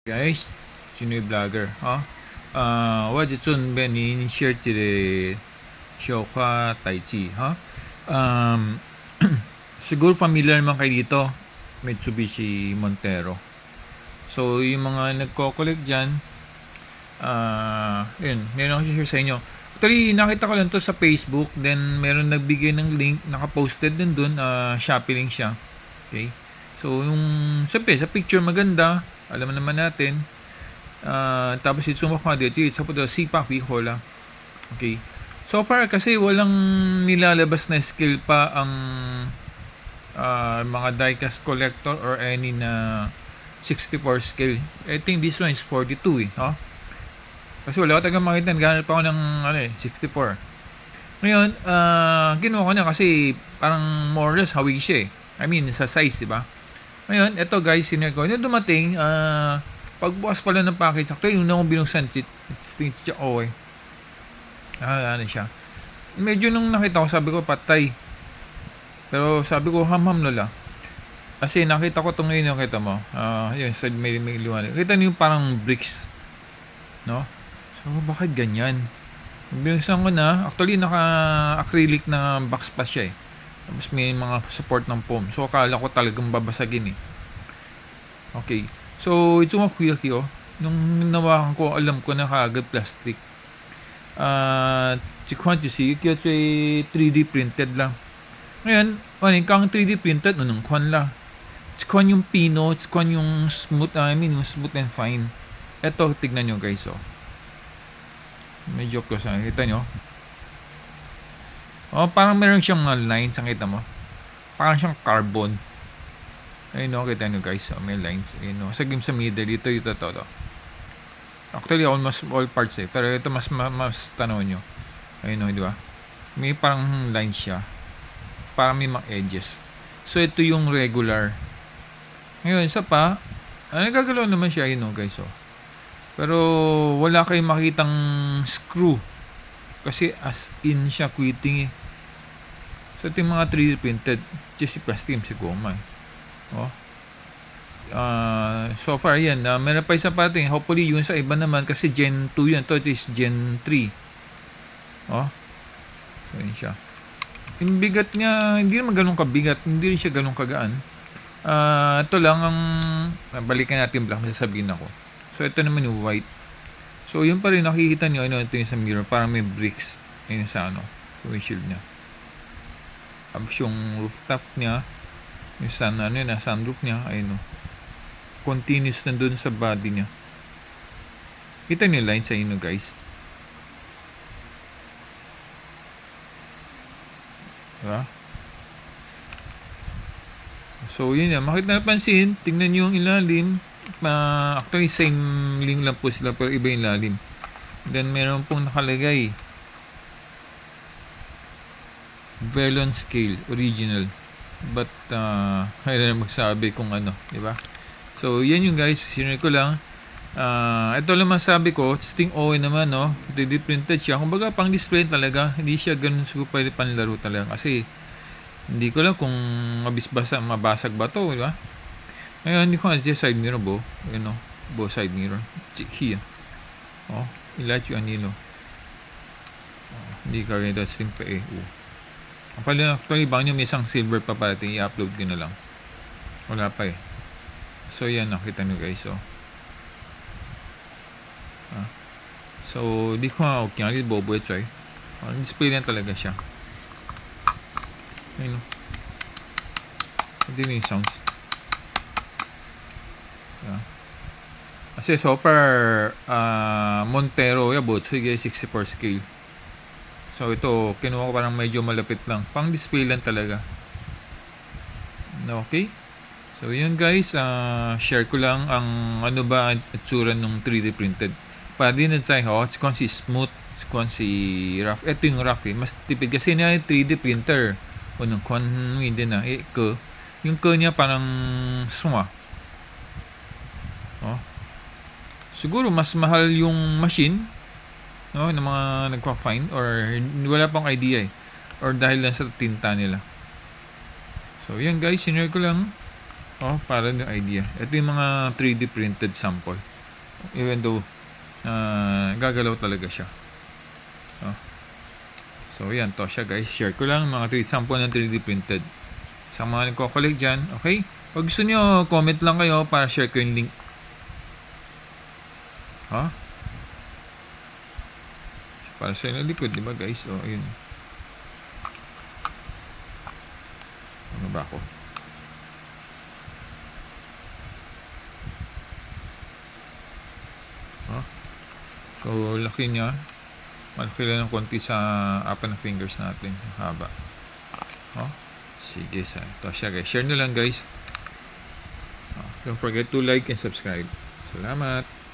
guys, Chinoy vlogger ha. 我就准备您 share 一个小可代志哈。siguro familiar naman kayo dito, Mitsubishi Montero. So, yung mga nagko-collect dyan, yun, meron ako share sa inyo. Actually, nakita ko lang to sa Facebook, then meron nagbigay ng link, nakaposted din dun, Shopee link siya. Okay? So, yung, siyempre, sa picture maganda, alam naman natin. Tapos itsuma ko nga dito, it's up to Sipak Bihola. Okay. So far kasi walang nilalabas na skill pa ang mga diecast collector or any na 64 scale. I think this one is 42 eh. Huh? Kasi wala ko talagang makita. Naghanap pa ako ng 64. Ngayon, ginawa ko na kasi parang more or less hawig siya eh. I mean, sa size, di ba? Ngayon, eto guys, sinare ko. Yung dumating, pagbukas pala ng package, actually, yung akong binuksan, it's okay. Ano siya. Medyo nung nakita ko, sabi ko, patay. Pero sabi ko, ham-ham nila. Kasi nakita ko itong ngayon, nakita mo. Yun, may liwanag. Kita niyo yung parang bricks. No? So, bakit ganyan? Binuksan ko na, actually, naka-acrylic na box pa siya eh. Tapos may mga support ng foam. So, akala ko talagang babasagin eh. Okay. So, ito mga kuya-kuya. Nung nawakan ko, alam ko na kaagad plastic. Quantity, kaya ito 3D printed lang. Ngayon, kang 3D printed, nung kwan lang. Kwan yung pino, kwan yung smooth, yung smooth and fine. Ito, tignan nyo guys, oh. Medyo close na. Kita nyo? Oh, parang meron siyang mga lines, ang kita mo. Parang siyang carbon. Ayun o, kita nyo guys, may lines. Ayun o, sa middle, ito. Actually, almost all parts eh. Pero ito mas tanaw nyo. Ayun o, di ba? May parang lines siya. Parang may mga edges. So, ito yung regular. Ngayon, isa pa, nagagalaw naman siya, ayun o guys o. Pero, wala kayong makitang screw. Kasi as in siya quitting eh. So, ito yung mga 3D printed. Just si plastic si goma eh. Oh. So far yan, meron pa isa pa rin. Hopefully yun sa iba naman kasi Gen 2 yun. Ito is Gen 3. Oh. So yun siya. Yung bigat niya, hindi naman ganun kabigat. Hindi rin siya ganun kagaan. Ito lang ang balikan natin black, sasabihin ako. So ito naman yung white. So yun pa rin nakikita niyo, ito yung sa mirror, parang may bricks. Yun sa windshield niya. Tapos yung rooftop niya, yung sunroof niya, ayun o. Continuous na dun sa body niya. Kita niyo line sa inyo guys. Diba? So yun yan, makita napansin, tingnan niyo yung ilalim. Actually same link lang po sila pero iba yung ilalim. Then meron pong nakalagay Velon scale original. But kaya na magsabi kung di ba? So yan yung guys, sinare ko lang. Ito lang masabi ko, testing okay naman, no? 3D printed siya. Kumbaga pang display talaga, hindi siya ganun siguro pwede panlaro talaga kasi hindi ko lang kung mabasag ba to, di ba? Ngayon, hindi ko nga siya side mirror bo. Ayun o, bo side mirror. Here. Oh, ilat yung anino. Hindi ka rin testing pa eh. Actually, bang nyo may isang silver pa pati, i-upload ko na lang. Wala pa eh. So, yan, nakita nyo guys, oh. So, di ko nga, okay, nga, bobo ito eh. Display na talaga siya. Ayun, oh. Hindi na yung sounds. Yeah. Kasi so far, Montero, yabot, sige, 64 scale. So ito, kinuha ko parang medyo malapit lang. Pang display lang talaga. Okay? So yun guys, share ko lang ang ano ba ang itsura ng 3D printed. Para din natin it's kung si smooth, it's kung si rough. Ito yung rough eh. Mas tipid kasi na yung 3D printer. O nung kung hindi na, yung niya parang suma. Oh. Siguro mas mahal yung machine, no, ng mga nagpa-find or wala pang idea eh, or dahil lang sa tinta nila. So yan guys, sinare ko lang para yung idea. Ito yung mga 3D printed sample. even though gagalaw talaga siya. So yan to siya guys, share ko lang mga 3 sample ng 3D printed sa mga nagko-collect dyan. Okay, pag gusto nyo comment lang kayo para share ko yung link. Para sa inyo likod, di ba guys? O yun, ano ba ako? So laki niya, malaki lang ng konti sa apat na fingers natin, haba. Sige, sa ito siya guys, share nyo lang guys. Don't forget to like and subscribe. Salamat.